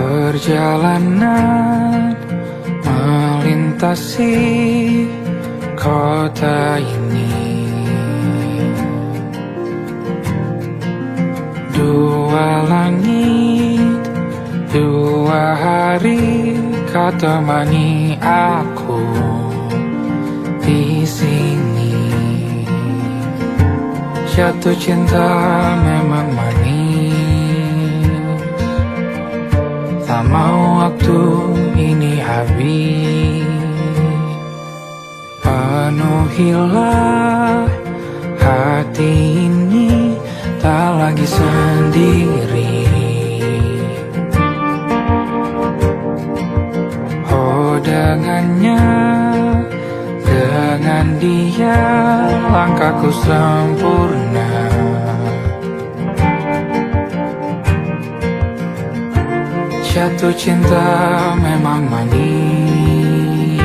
Perjalanan melintasi kota ini, dua langit, dua hari kau temani aku di sini. Jatuh cinta memang manis, tak mau waktu ini habis. Penuhilah hati ini, tak lagi sendiri. Oh dengannya, dengan dia langkahku sempurna. Jatuh cinta memang manis,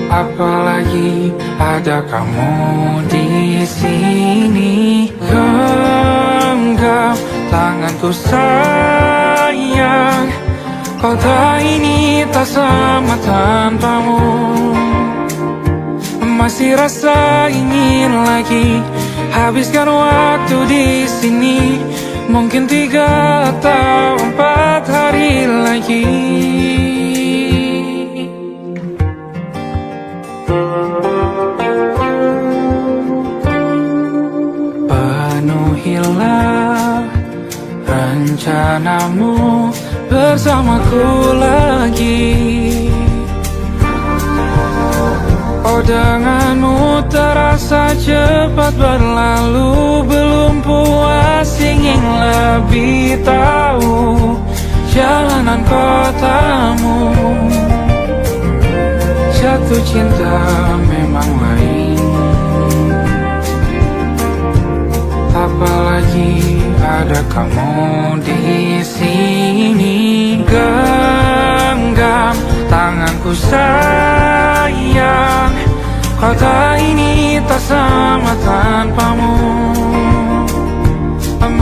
apalagi ada kamu di sini. Genggam tanganku sayang, kota ini tak sama tanpamu. Masih rasa ingin lagi habiskan waktu di sini. Mungkin 3 atau 4 hari lagi. Penuhilah rencanamu bersamaku lagi. Oh denganmu terasa cepat berlalu, belum puas ingin lebih tahu jalanan kotamu. Jatuh cinta memang lain, apalagi ada kamu di sini. Genggam tanganku sayang, kota ini tak sama tanpamu.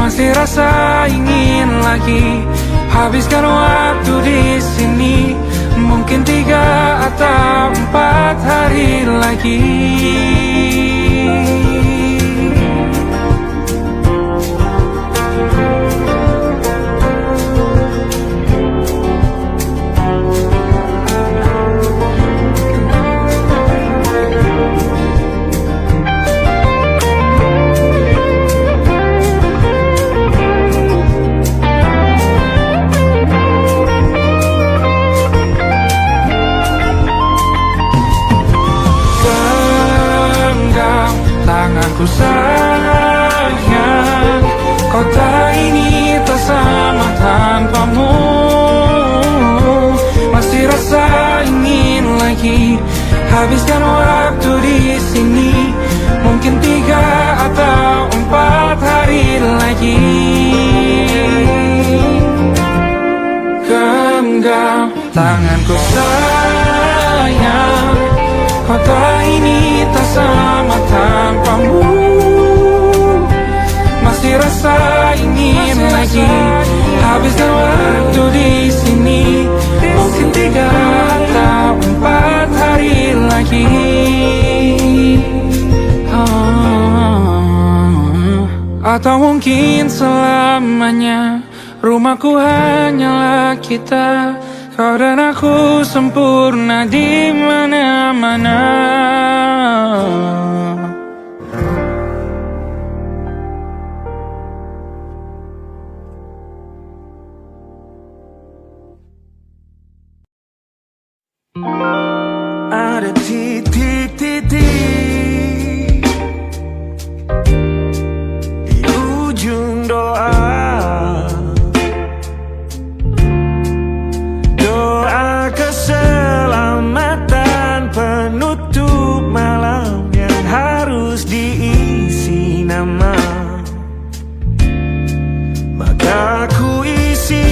Masih rasa ingin lagi habiskan waktu di sini. Mungkin 3 atau 4 hari lagi. Tanganku sayang, kota ini tak sama tanpamu. Masih rasa ingin lagi habiskan waktu di sini. Mungkin 3 atau 4 hari lagi. Genggam tanganku sayang, kota ini tak sama tanpamu. Masih rasa ingin lagi habiskan waktu di sini. Mungkin 3 atau 4 hari lagi. Atau mungkin selamanya. Rumahku hanyalah kita, kau dan aku sempurna di mana-mana. Ada titik-titik di ujung doa. Doa keselamatan penutup malam yang harus diisi nama. Maka ku isi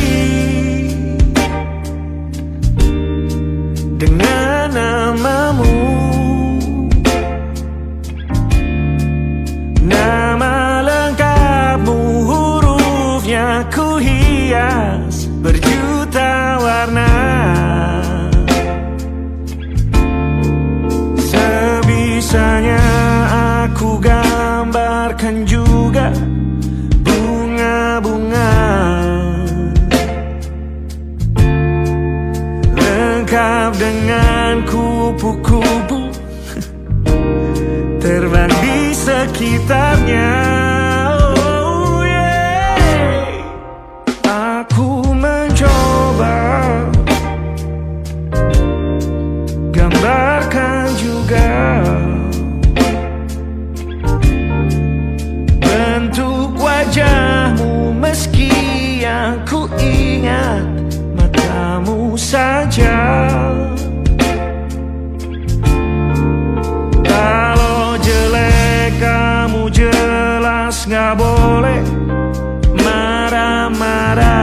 dengan hias berjuta warna. Sebisanya aku gambarkan juga bunga-bunga, lengkap dengan kupu-kupu terbang di sekitarnya. Oh yeah. Aku mencoba gambarkan juga bentuk wajahmu, meski yang ku ingat matamu saja. Kalau jelek kamu jelas gak boleh marah-marah.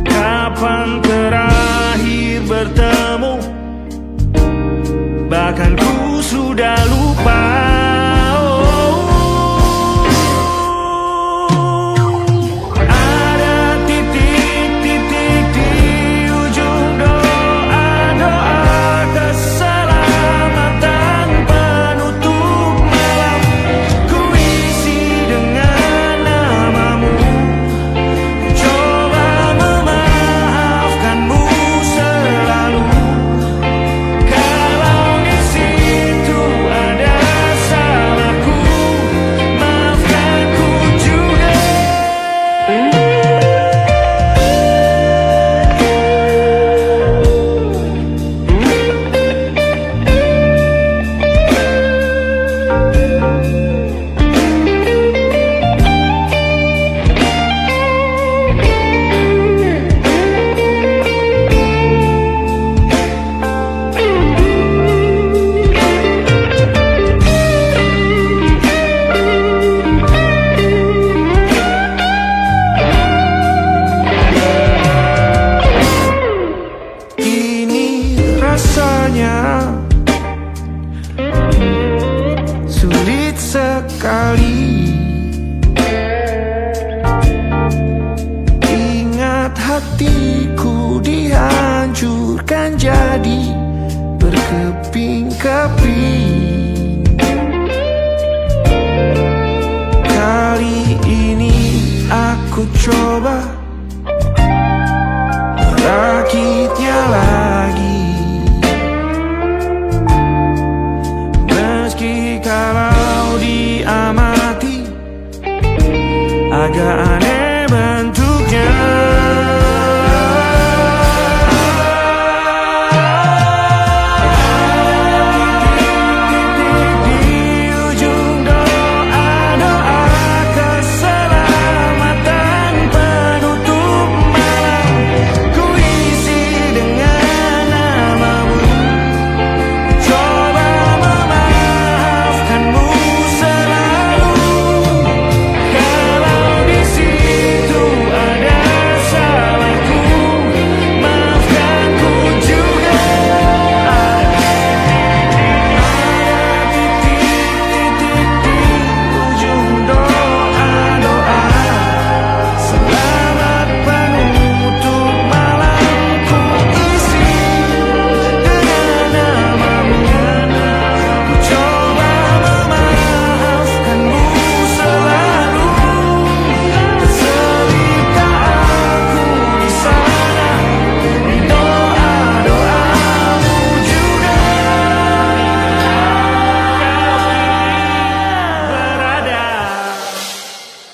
Kapan terakhir bertemu, bahkan ku sudah lupa. Sulit sekali ingat hatiku dihancurkan jadi berkeping-keping. Kali ini aku coba merakitnya lagi. Meski kalau diamati agak aneh bentuknya.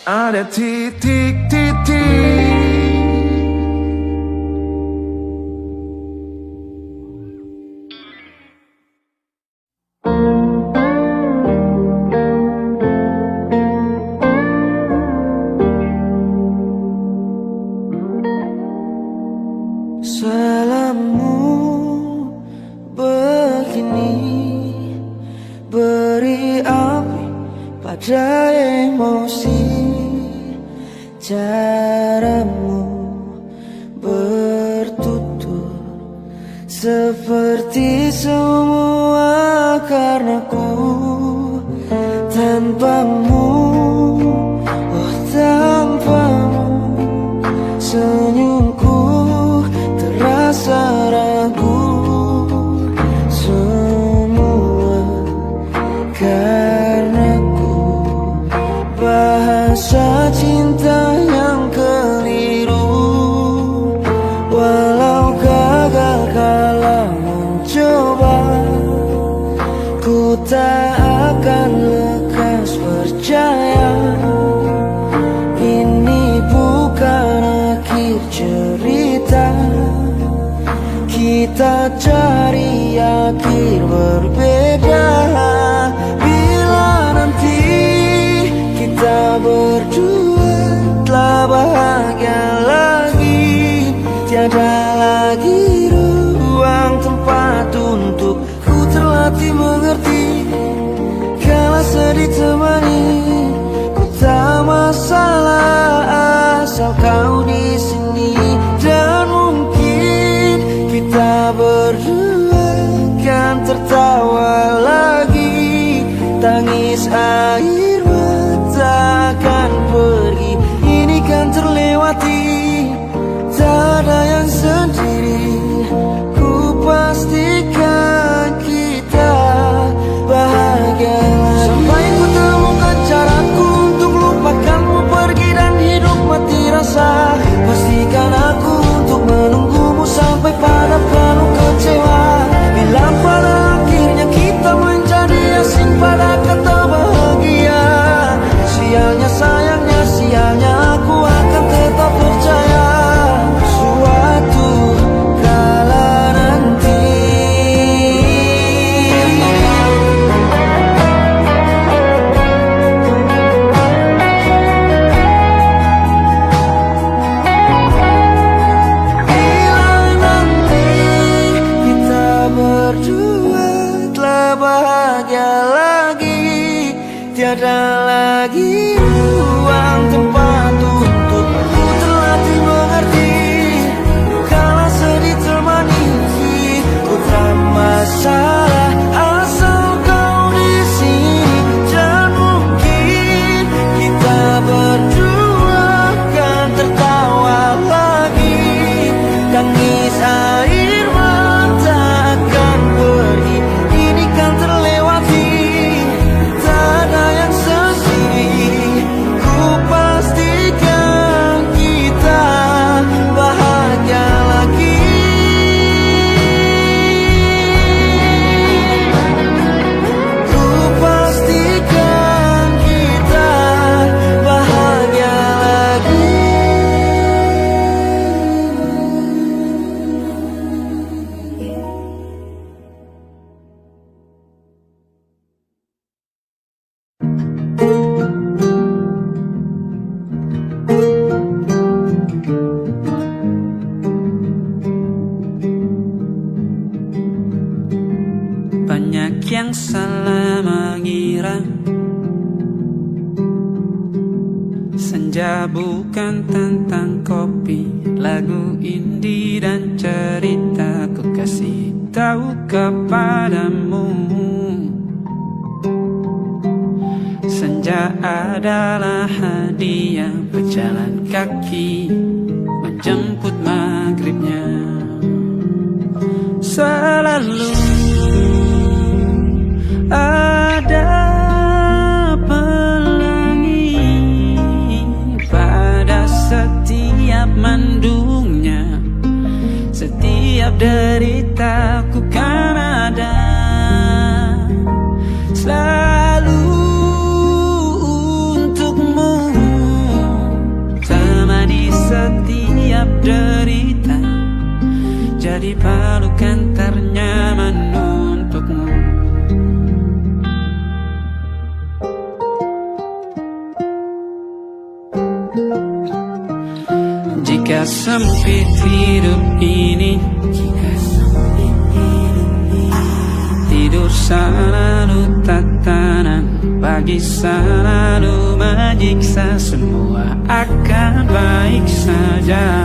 Ada titik-titik. Selama begini beri api pada emosi. Caramu bertutur seperti semua karenaku. Tanpamu, oh cinta yang keliru. Walau gagal kala mencoba, ku tak akan lekas percaya. Ini bukan akhir cerita, kita cari akhir berbeda. Bila nanti kita berdua telah bahagia lagi, tiada lagi ruang tempat untuk ku terlatih mengerti. Kala sedih temani, ku tak masalah asal kau di sini. Dan mungkin kita berdua kan tertawa lagi, tangis air mata akan pergi. Ini kan terlewati, tak ada yang sendiri. Ku pastikan kita bahagia lagi. Sampai ku temukan caraku untuk lupakanmu pergi dan hidup mati rasa. Pastikan aku untuk menunggumu sampai pada penuh kecewa. Bila pada akhirnya kita menjadi asing pada kata bahagia, sialnya sayangnya sialnya aku akan tetap percaya suatu kala nanti. Bila nanti kita berdua telah bahagia lagi, tiada lagi ruang tempat untuk ku terlatih mengerti. Kala sedih temani, ku tak masalah asal kau di sini. Dan mungkin kita berdua kan tertawa lagi, tangis air mata akan pergi. Ini kan terlewati, tak ada yang sendiri. Ku pastikan kita bahagia lagi. Ku pastikan kita bahagia lagi. Banyak yang salah mengira senja bukan tentang kopi, lagu indie dan cerita. Ku kasih tahu kepadamu, senja adalah hadiah berjalan kaki menjemput maghribnya. Selalu ada pelangi pada setiap mendungnya. Setiap deritaku kan ada selalu untukmu, temani setiap derita, jadi pelukan ternyaman untukmu. Jika sempit hidup ini, tidur selalu tatanan, pagi selalu menyiksa, semua akan baik saja.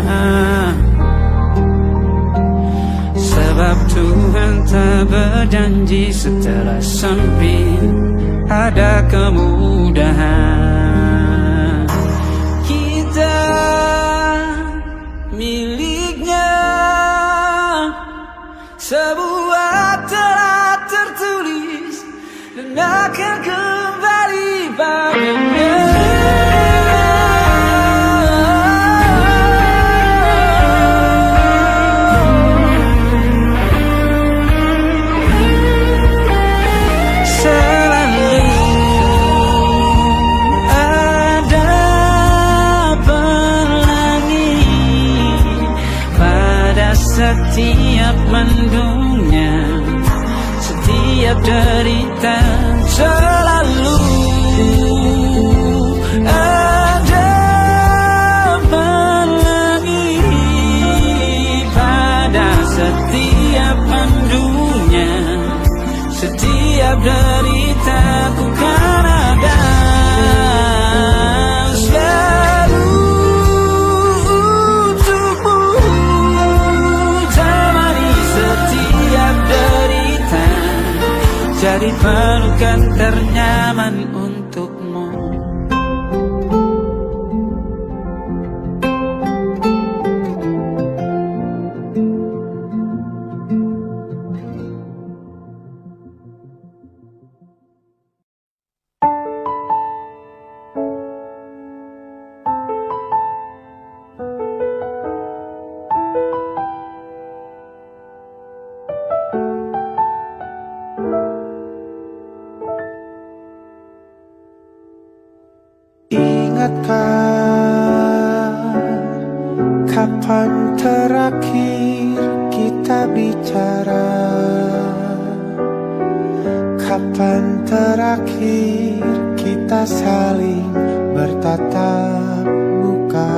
Sebab Tuhan tak berjanji setelah sempit ada kemudahan. Kita miliknya, sebuah telah tertulis dan akan kembali padanya. setiap mendungnya, setiap derita selalu ada pelangi pada setiap mendungnya, setiap derita ku kan ada. Jadi pelukan ternyaman untukmu. Kapan terakhir kita bicara? Kapan terakhir kita saling bertatap muka,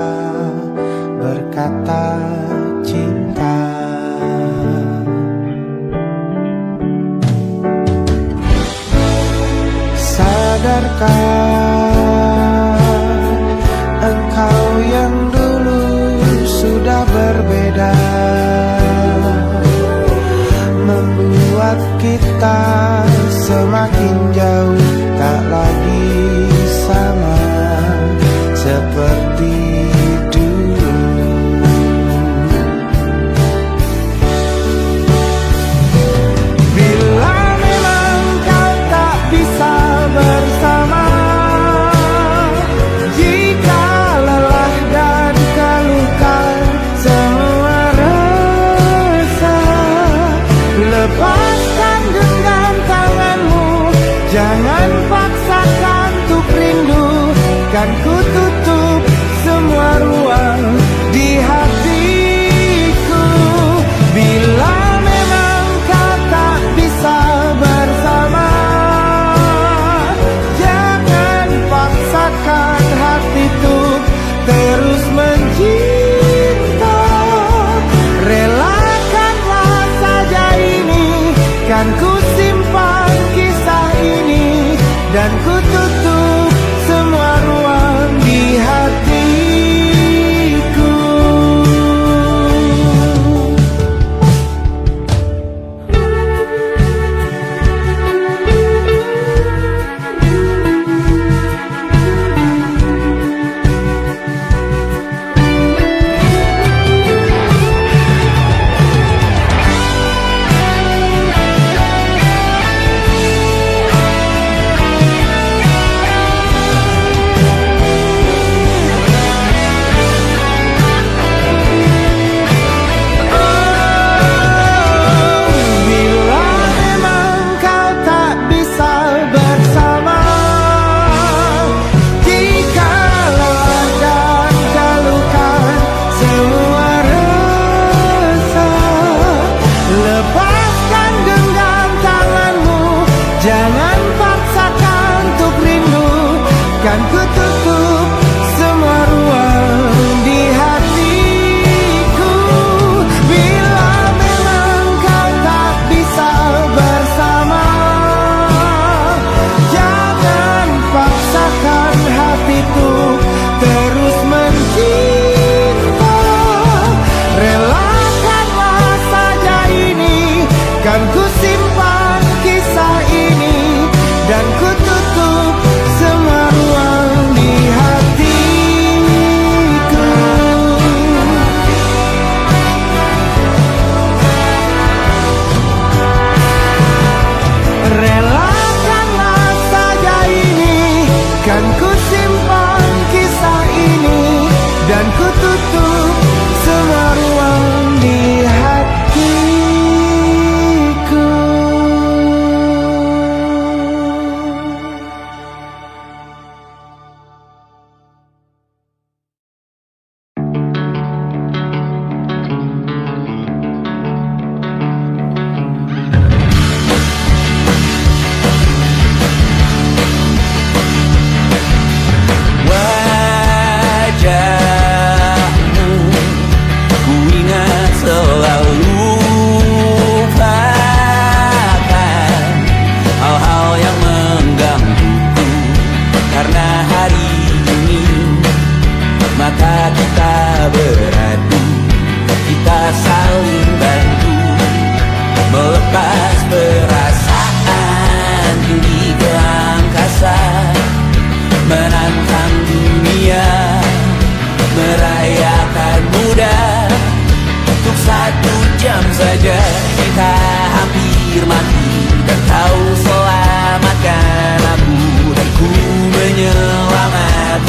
berkata cinta? Sadarkah engkau yang dulu sudah berbeda, membuat kita semakin jauh, tak lagi sama seperti dulu. Bila memang kau tak bisa bersama, jika lelah dan keluhkan semua resah, lepaskan genggam tanganmu, jangan paksakan untuk rindu, kan ku tutup semua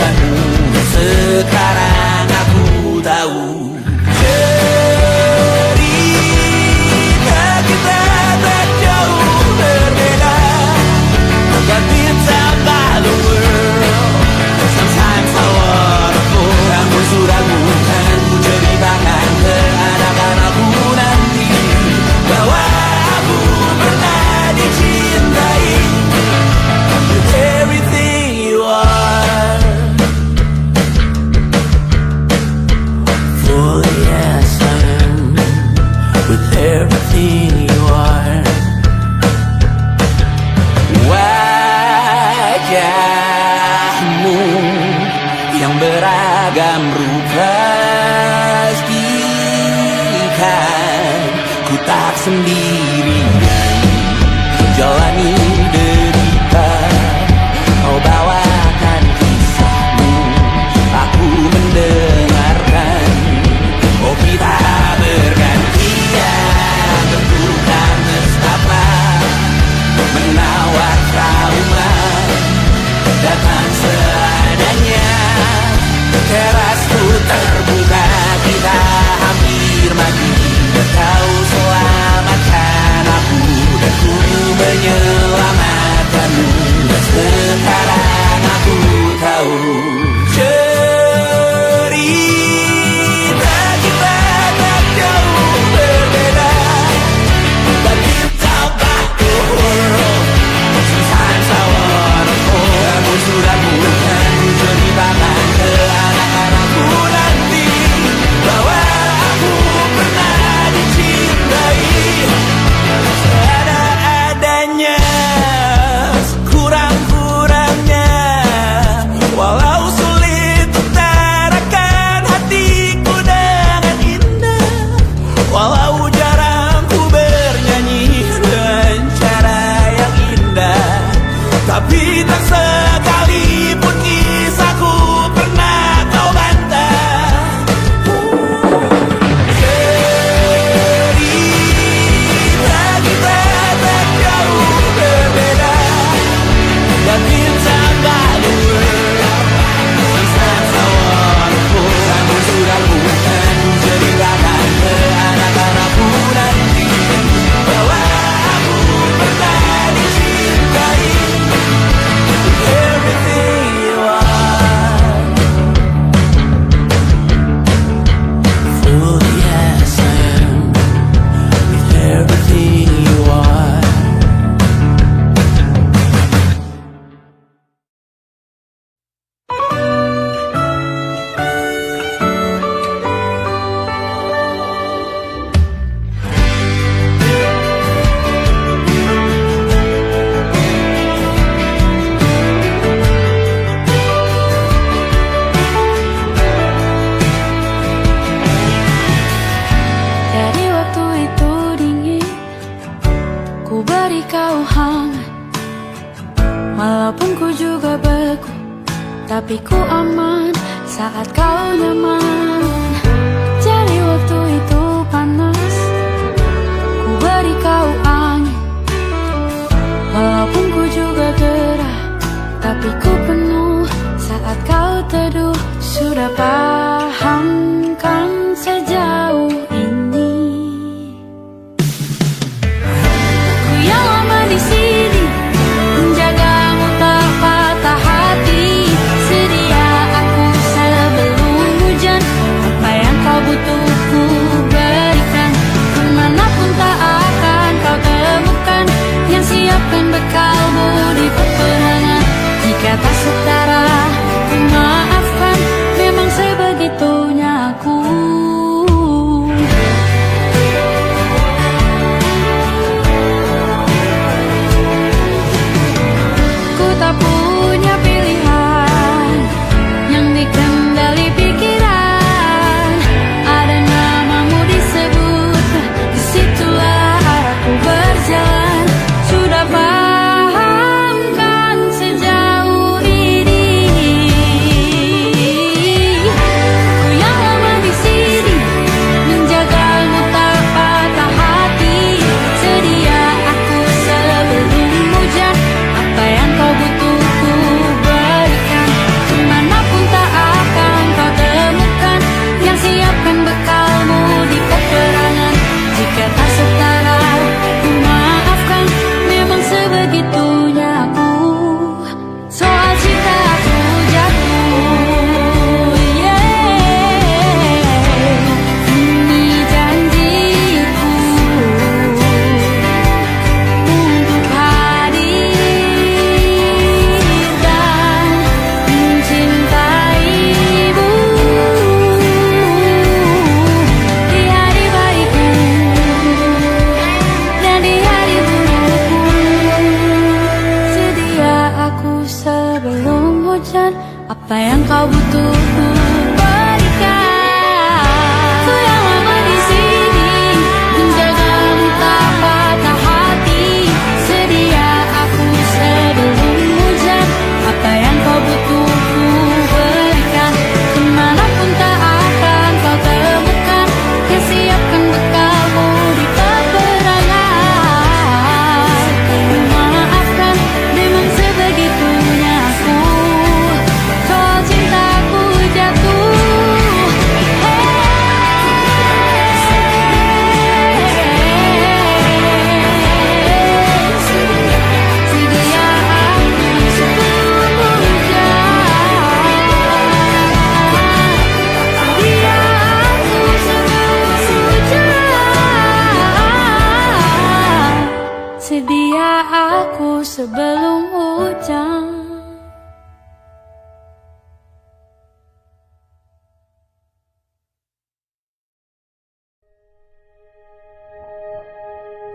menyelamatkanmu. Sekarang aku tahu cerita kita tak jauh berbeda. But it's about the world. Sometimes I wanna fall. Namun sudah bukan ku ceritakan ke anak-anakku nanti bahwa aku pernah dicintai with everything you are. For yes I am with everything you are. Wajahmu yang beragam rupa pastikan ku tak sendirian jalani derita. Kau bawakan kisahmu, aku mendengarkan. Oh kita bergantian tentukan nestapa menawar trauma datang seadanya. Terasku terbuka, kita hampir mati. Kau selamatkan aku dan ku menyelamatkanmu. Sekarang aku tahu cerita kita tak jauh berbeda. But it's about the world. Sometimes I wanna fall. Namun sudah bukan ku ceritakan ke anak-anakku nanti bahwa aku pernah dicintai seadanya, sekurang-kurangnya. Walau sulit utarakan hatiku dengan indah, walau jarang ku bernyanyi dengan cara yang indah, tapi tak sekalipun kisahku pernah kau bantah. Cerita kita tak jauh berbeda. But it's about the world. Sometimes I wanna fall. Namun sudah bukan ku ceritakan ke anak-anakku nanti bahwa aku pernah dicintai with everything you are. Fully as I am with everything you are. Dari waktu itu dingin, ku beri kau hangat. Walaupun ku juga beku, tapi ku aman saat kau nyaman. Dari waktu itu panas, ku beri kau angin. Walaupun ku juga gerah, tapi ku penuh saat kau teduh. Sudah paham kan sejauh ini? Ku yang lama di sini, menjagamu tak patah hati. Sedia aku sebelum hujan, apa yang kau butuh ku berikan. Kemanapun tak akan kau temukan yang siapkan bekalmu di peperangan. Jika tak setara, ku maafkan. Memang sebaik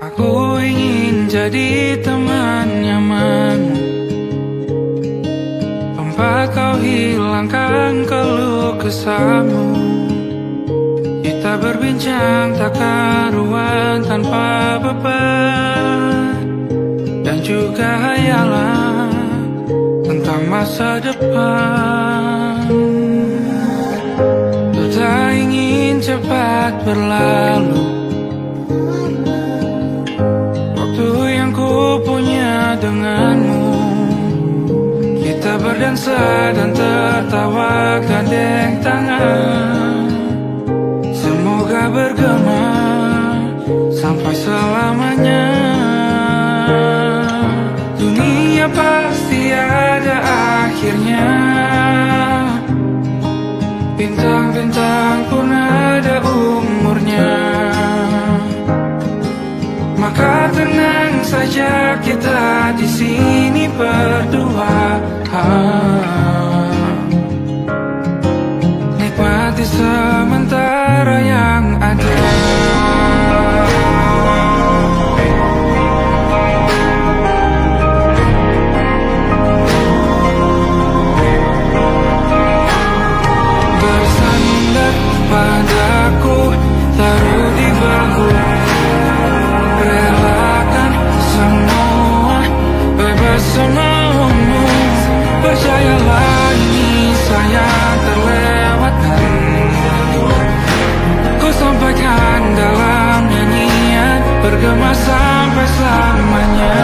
Aku ingin jadi teman nyaman, tempat kau hilangkan keluh kesahmu. Kita berbincang tak karuan tanpa beban, dan juga hayalan tentang masa depan. Ku tak ingin cepat berlalu waktu yang ku punya denganmu. Kita berdansa dan tertawa gandeng tangan, semoga bergema sampai selamanya. Dunia pasti ada akhirnya, bintang-bintang pun ada umurnya. Maka tenang saja kita di sini berdua, nikmati sementara yang ada. Bersandar padaku, taruh di bahu, relakan semua, bebas semaumu. Percayalah ini sayang terlewatkan, ku sampaikan dalam nyanyian, bergema sampai selamanya.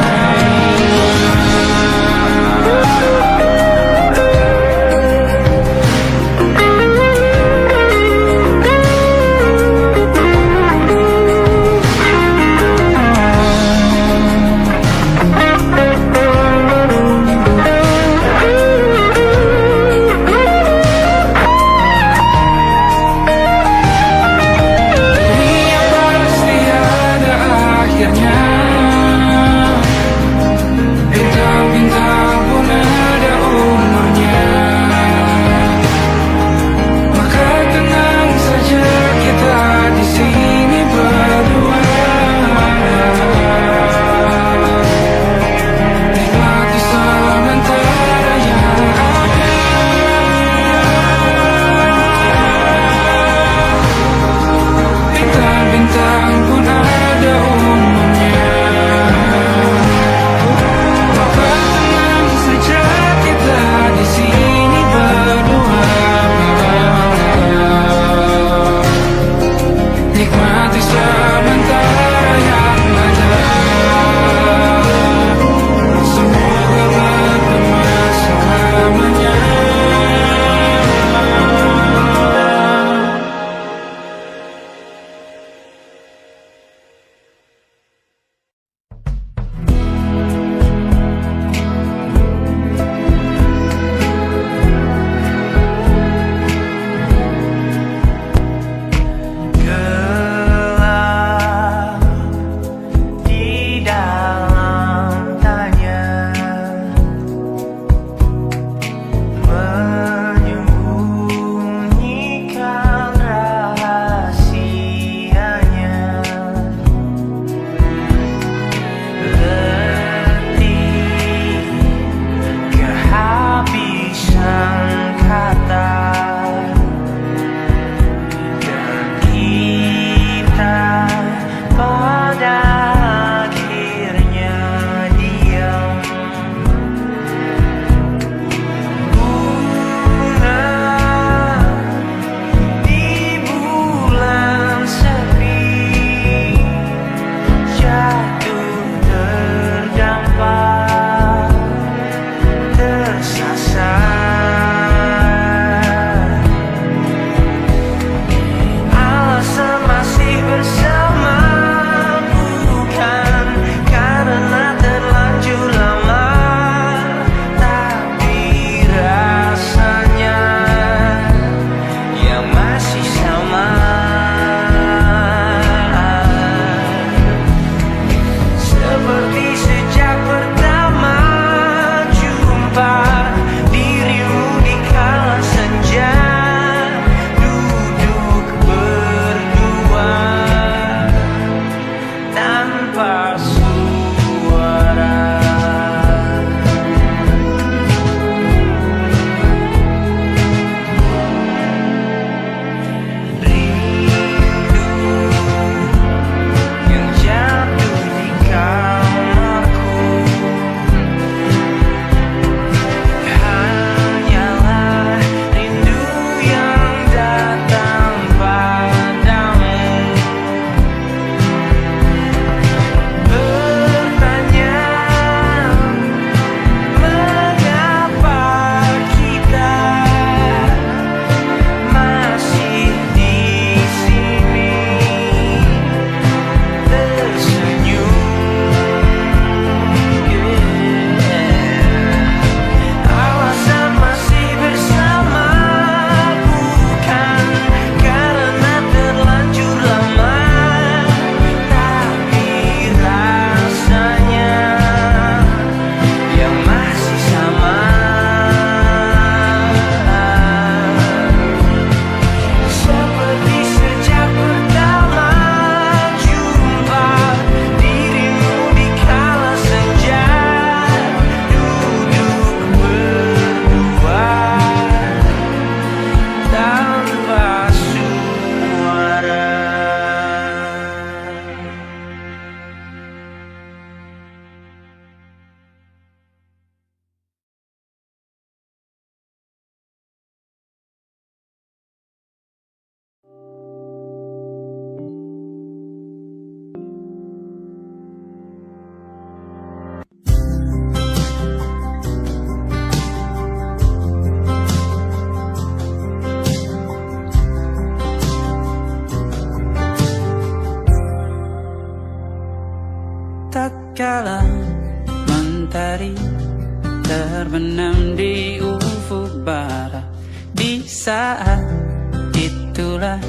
terbenam di ufuk barat. Di saat itulah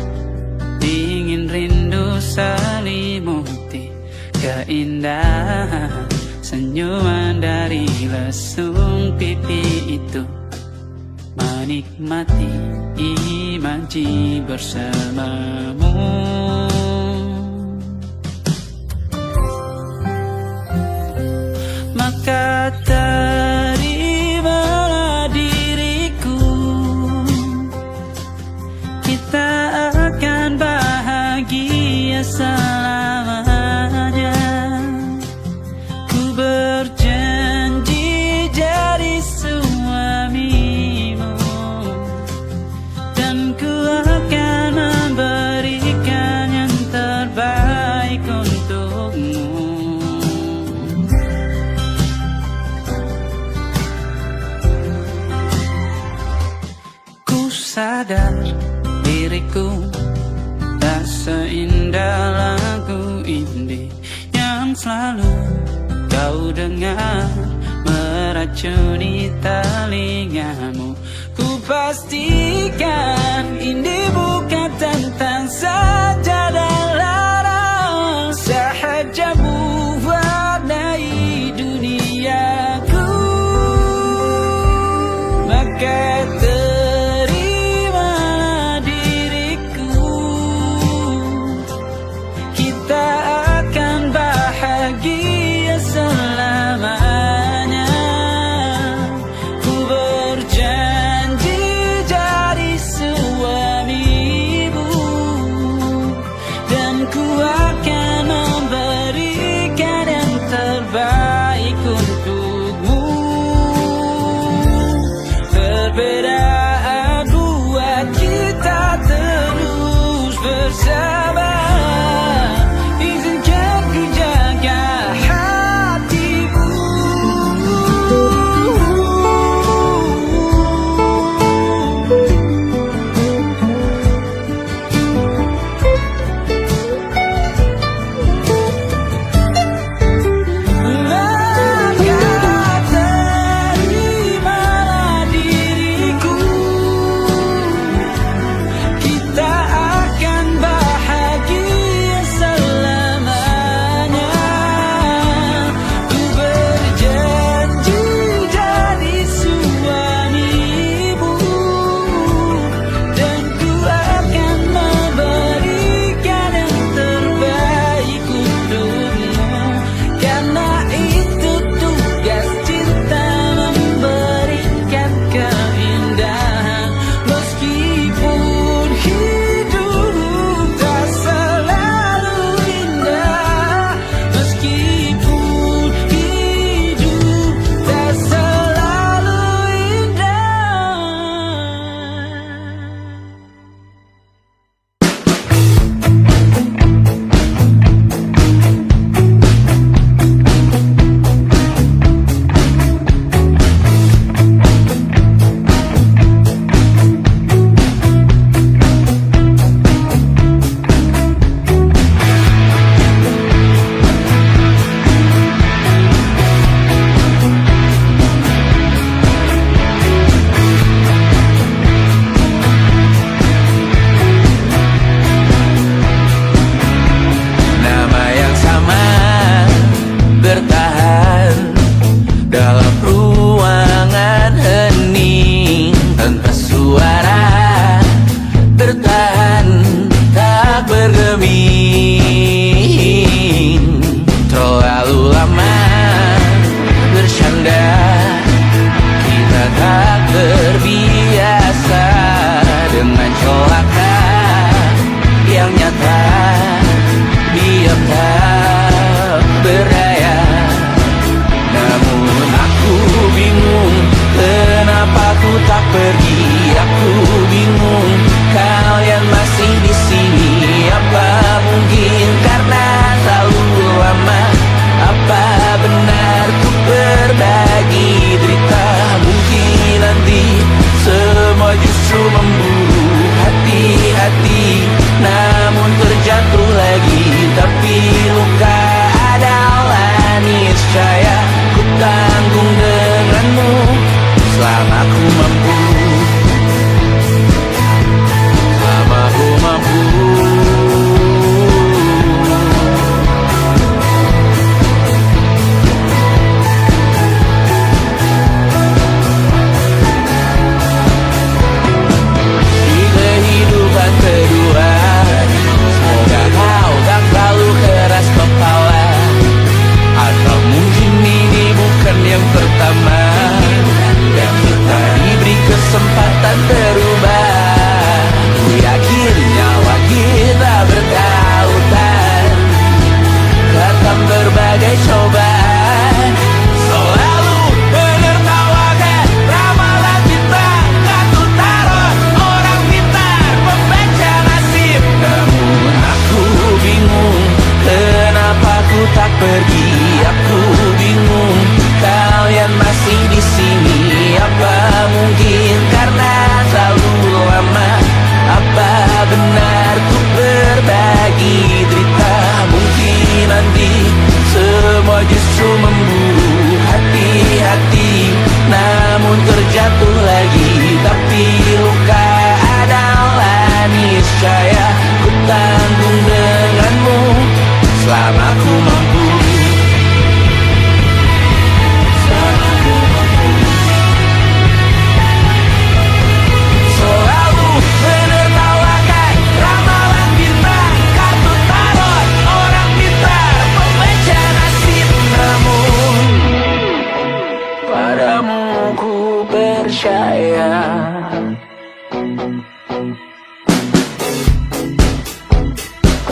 dingin rindu selimuti keindahan senyuman dari lesung pipi itu. Menikmati imaji bersamamu. Maka terimalah diriku, kita akan bahagia selamanya. Ku berjanji jadi suamimu, dan ku akan memberikan yang terbaik untukmu. Ku sadar diriku tak seindah lagu indie yang selalu kau dengar meracuni telingamu. Ku pastikan ini bukan tentang sajadah larang, sahaja mewarnai duniaku. Maka terimalah diriku, kita akan bahagia selamanya. Ku berjanji jadi suamimu, dan ku akan memberikan yang terbaik untukmu. Perbedaan buat kita terus bersama. Izinkan ku jaga hatimu. Maka terimalah diriku, kita akan bahagia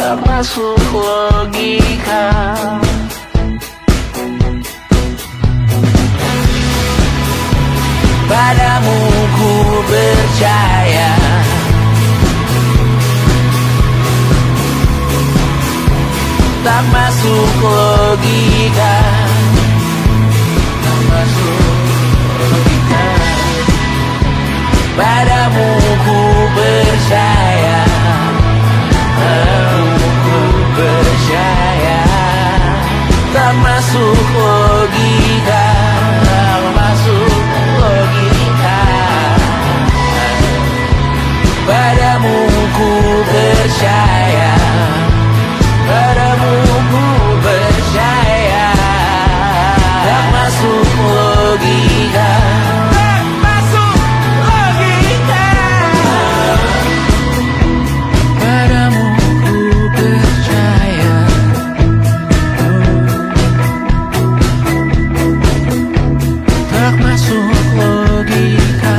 tak masuk logika. Padamu ku percaya, tak masuk logika, tak masuk logika. Padamu ku percaya, padamu ku percaya, tak masuk logika, tak masuk logika. Padamu ku percaya, padamu ku percaya, tak masuk logika, tak masuk logika. Padamu ku percaya, tak masuk logika.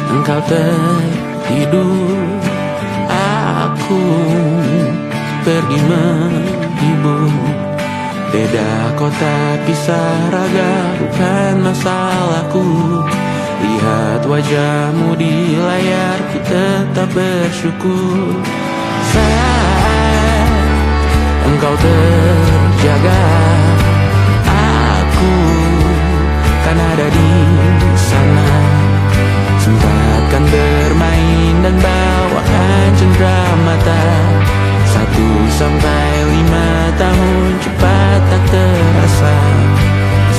Engkau tertidur, aku pergi menghibur. Beda kota pisah raga bukan masalahku. Lihat wajahmu di layar, ku tetap bersyukur. Saat engkau terjaga, aku kan ada di sana. Sempatkan bermain dan bawaan cenderamata. 1-5 tahun cepat tak terasa.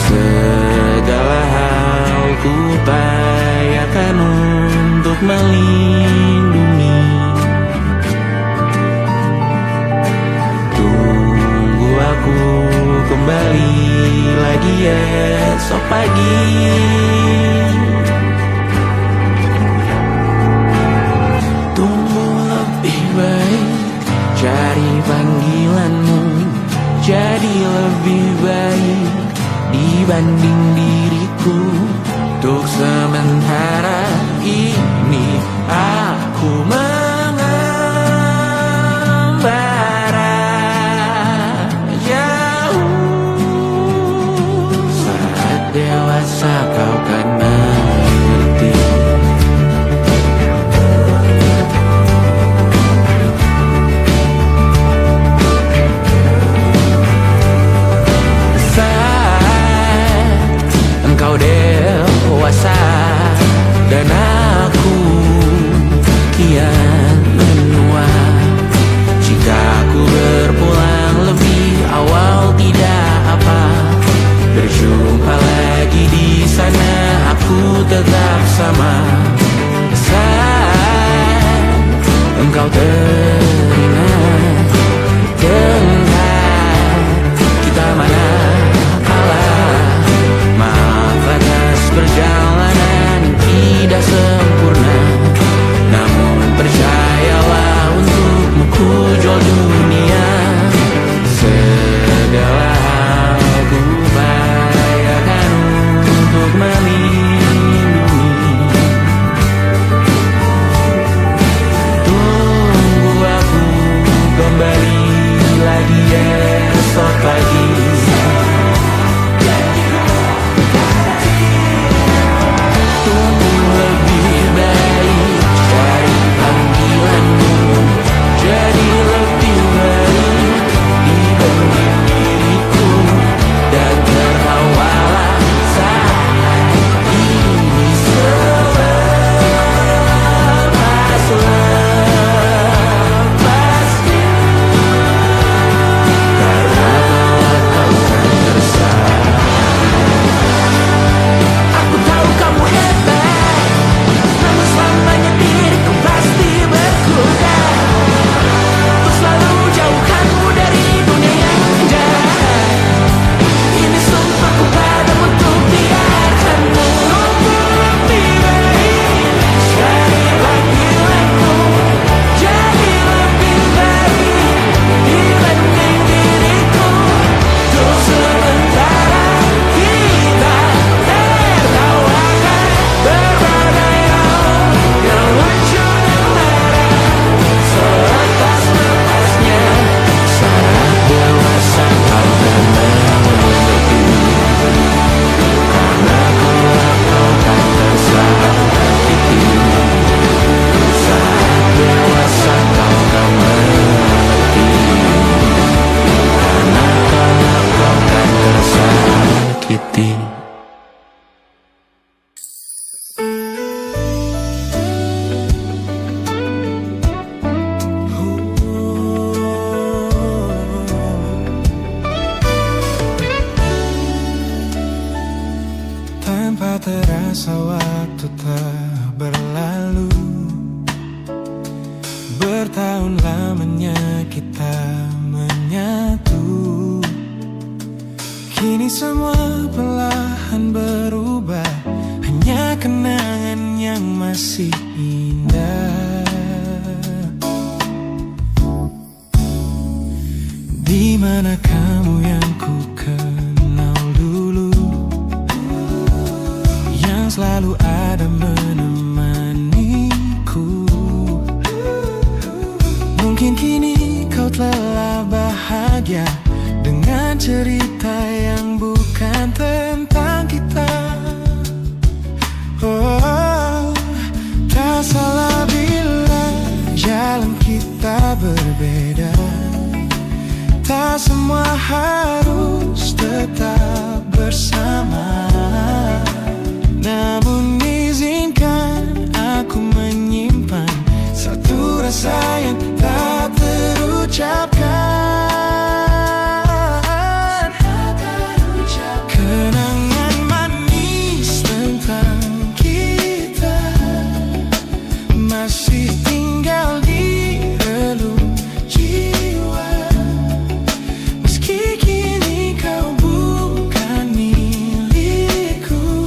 Segala hal ku upayakan untuk melindungi. Tunggu aku kembali lagi esok pagi. Cari panggilanmu jadi lebih baik dibanding diriku. Untuk sementara ini aku mengembara jauh. Saat dewasa kau kan mengerti. Engkau dewasa dan aku kian menua. Jika aku berpulang lebih awal tidak apa. Berjumpa lagi di sana, aku tetap sama. Saat engkau teringat tentang kita mana perjalanan tidak sempurna, namun percayalah untukmu ku jual dunia. Segala hal ku upayakan untuk melindungi. Tunggu bertahun lamanya kita menyatu. Kini semua perlahan berubah, hanya kenangan yang masih indah. Di mana kamu yang ku kenal dulu, yang selalu ada menemaniku. Mungkin kini kau telah bahagia dengan cerita yang bukan tentang kita. Oh, tak salah bila jalan kita berbeda. Tak semua harus tetap bersama. Namun izinkan aku menyimpan satu rasa yang tak terucapkan. Kenangan manis tentang kita masih tinggal di relung jiwa. Meski kini kau bukan milikku,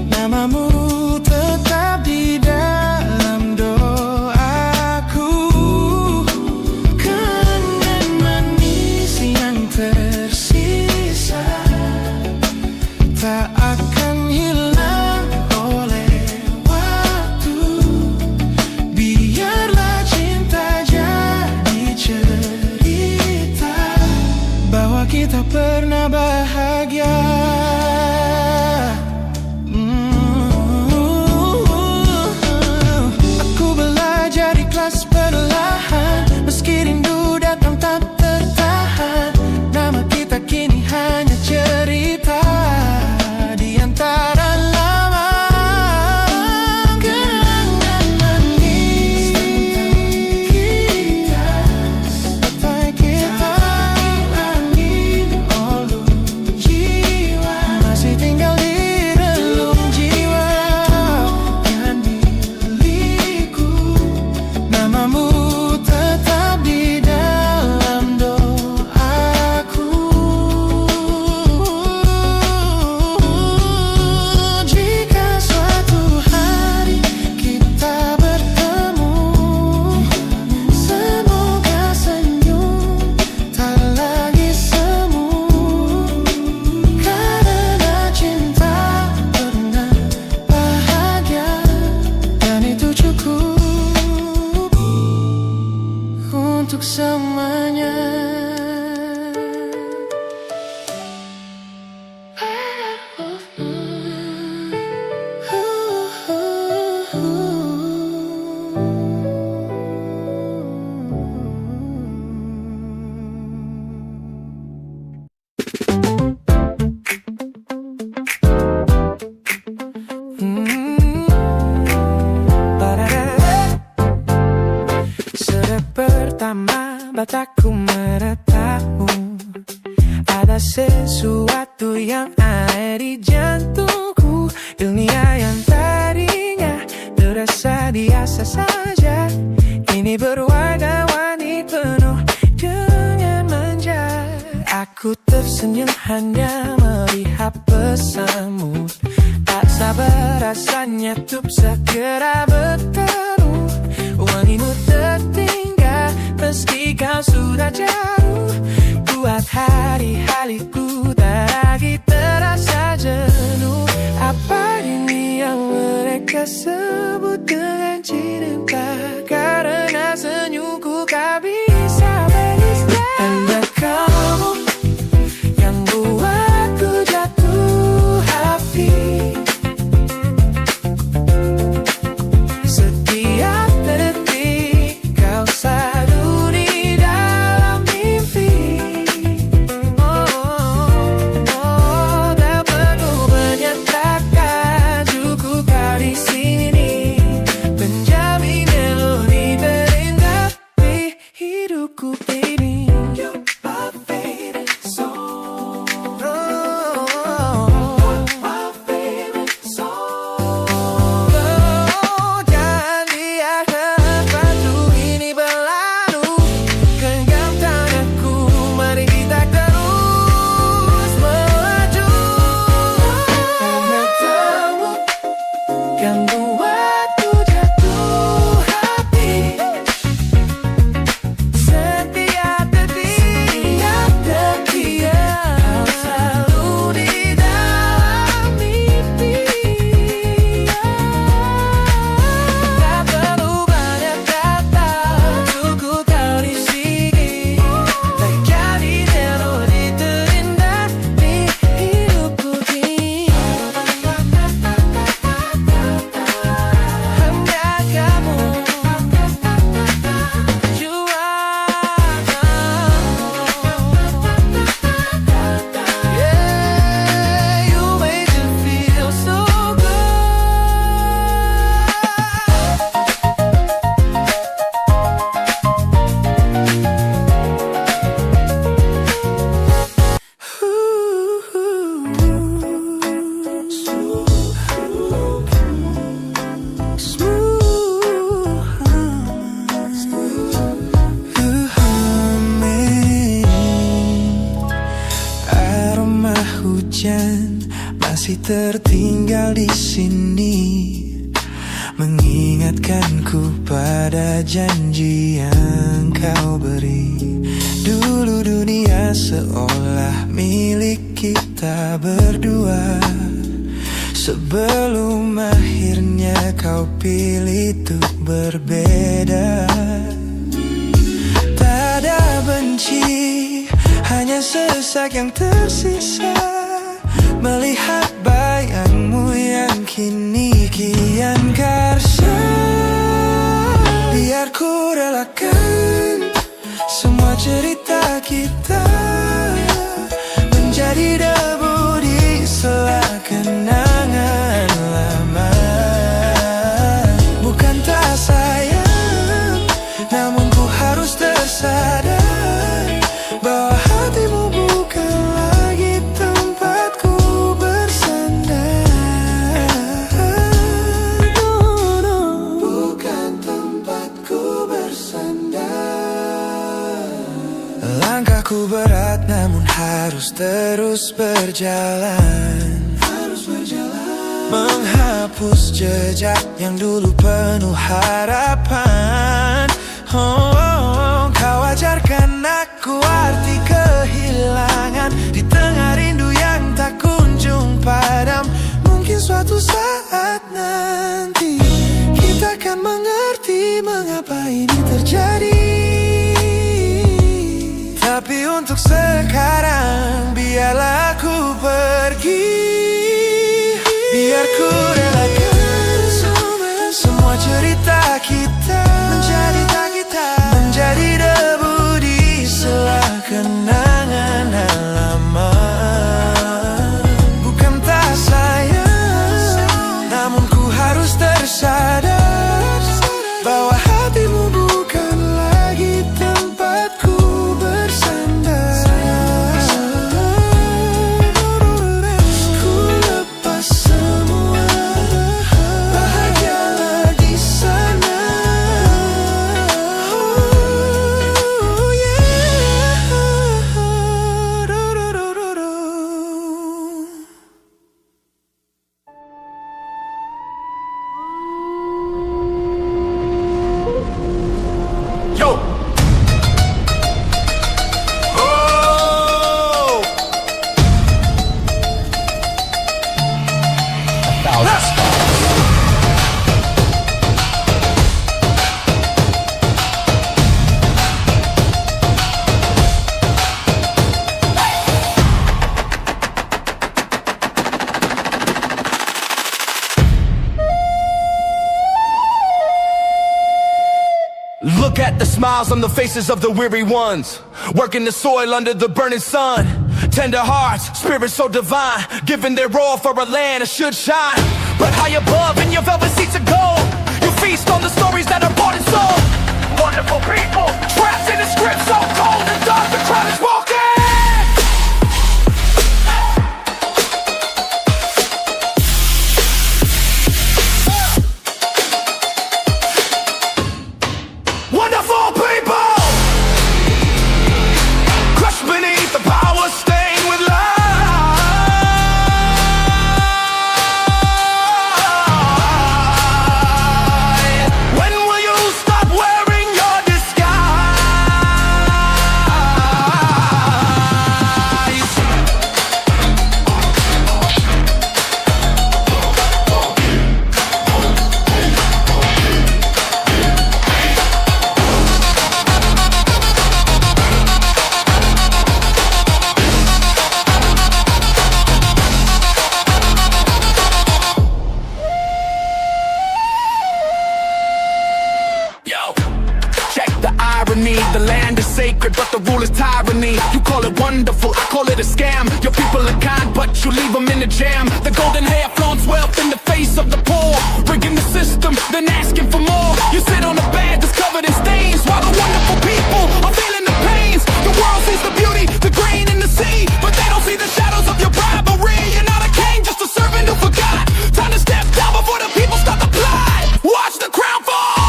namamu tetap di dalam doaku. Kenangan manis yang tersisa tak akan hilang oleh waktu. Biarlah cinta jadi cerita bahwa kita pernah bahagia. Aku belajar ikhlas perlahan, meski rindu datang tak tertahan. Nama kita kini hanya cerita di antara lama. Kenangan manis tentang kita, angin olung jiwa masih tinggal di relung jiwa. Kan milikku, namamu tetap di dalam doaku. Jika suatu hari kita bertemu, semoga senyum tak lagi semu. Karena cinta pernah bahagia, dan itu cukup untuk semuanya. Sudah pertama mataku menatapmu, ada sesuatu yang ada di jantungku. Dunia yang tadinya terasa biasa saja, kini berwarna-warni penuh dengan manja. Aku tersenyum hanya melihat pesanmu, tak sabar rasanya untuk segera bertemu. Wangimu tertinggal meski kau sudah jauh, buat hari-hariku tak lagi terasa jenuh. Apa ini yang mereka sebut dengan cinta? Karena senyumku tak bisa beristirahat. Hanya kamu yang buatku jatuh hati. Setiap detik kau selalu di dalam mimpi. Oh, tertinggal di sini, mengingatkanku pada janji yang kau beri. Dulu dunia seolah milik kita berdua, sebelum akhirnya kau pilih untuk berbeda. Tak ada benci, hanya sesak yang tersisa, melihat bayangmu yang kini kian karsa. Biar ku relakan semua cerita kita menjadi debu di sela kenangan lama. Bukan tak sayang, namun ku harus tersadar bahwa hatimu bukan lagi tempatku bersandar. Bukan tempatku bersandar. Langkahku berat namun harus terus berjalan, menghapus jejak yang dulu penuh harapan. Kau ajarkan aku arti kehilangan di tengah rindu yang tak kunjung padam. Mungkin suatu saat nanti kita akan mengerti mengapa ini terjadi. Tapi untuk sekarang biarlah aku pergi. Biar ku relakan semua cerita kita menjadi debu di sela kenangan lama. Bukan tak sayang, namun ku harus tersadar bahwa hatimu bukan lagi tempatku bersandar. Ku lepas semua, bahagialah di sana. Oh yeah. Yo! Oh! Look at the smiles on the faces of the weary ones, working the soil under the burning sun. Tender hearts, spirits so divine, giving their all for a land that should shine. But high above in your velvet seats of gold, you feast on the stories that are bought and sold. Wonderful people, trapped in a script so cold and dark, the crowd is walking. Wonderful people, crushed beneath the power stained with light. When will you stop wearing your disguise? Yo, check the irony. The land is sacred, but the rule is tyranny. You call it wonderful, I call it a scam. Your people are kind, but you leave them in the jam. The golden hair flaunts wealth in the face of the poor, rigging the system, then asking for more. You sit on a bed that's covered in stains, while the wonderful people are feeling the pains. The world sees the beauty, the grain in the sea, but they don't see the shadows of your bribery. You're not a king, just a servant who forgot. Time to step down before the people start to plot. Watch the crown fall.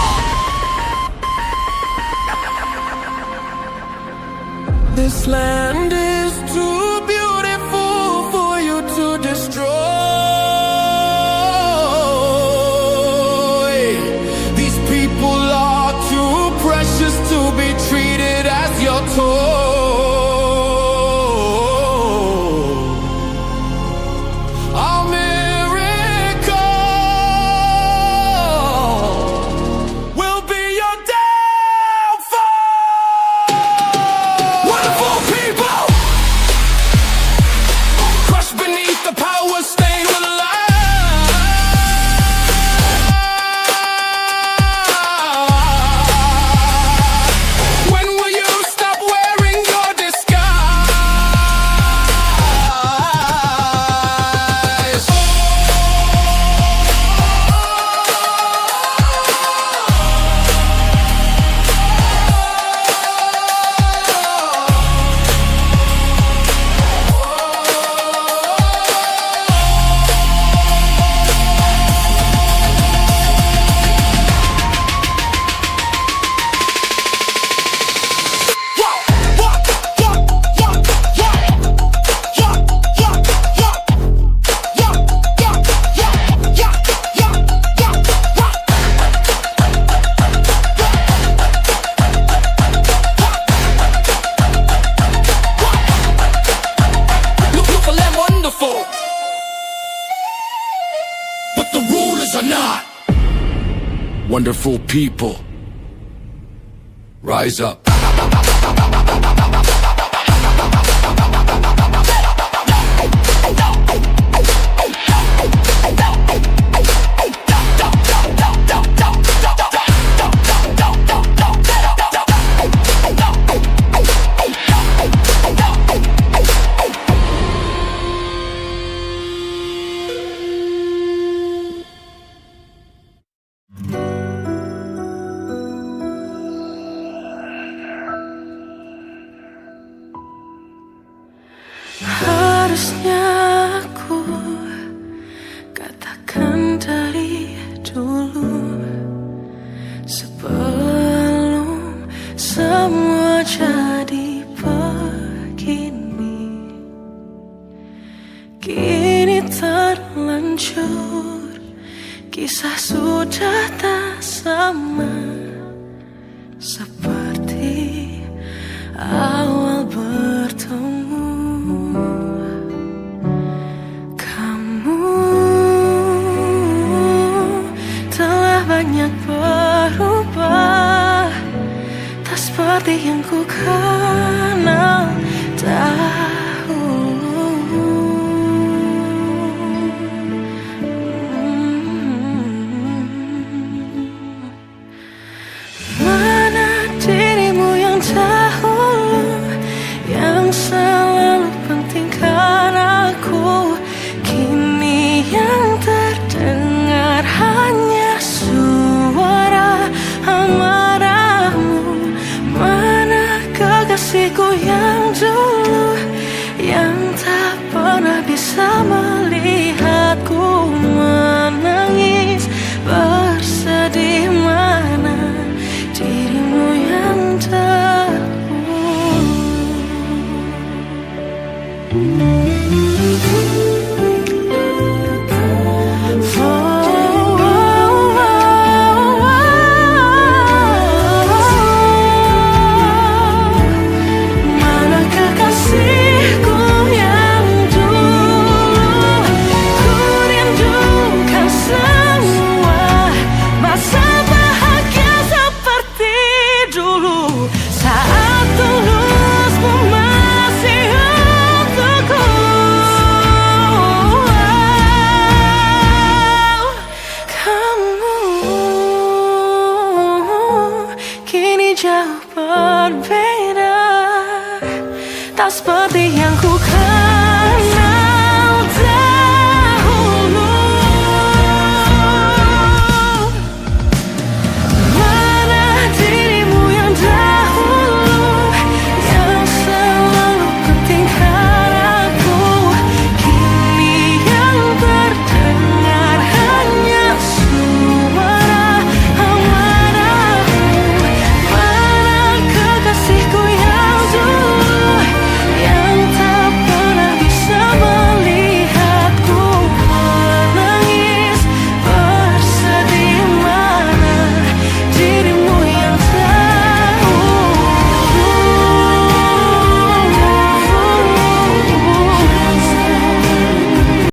This land is too beautiful for you to destroy. wonderful people. Rise up. Harusnya aku katakan dari dulu, sebelum semua jadi begini. Kini terlanjur, kisah sudah tak sama seperti awal bertemu. Banyak berubah, tak seperti yang ku kenal dahulu. Mana dirimu yang dahulu, yang selalu pentingkan aku, kini yang terdengar hanya suara amarahmu. Mana kekasihku yang dulu, yang tak pernah bisa melihatku menangis bersedih. Mana dirimu yang jauh berbeda, tak seperti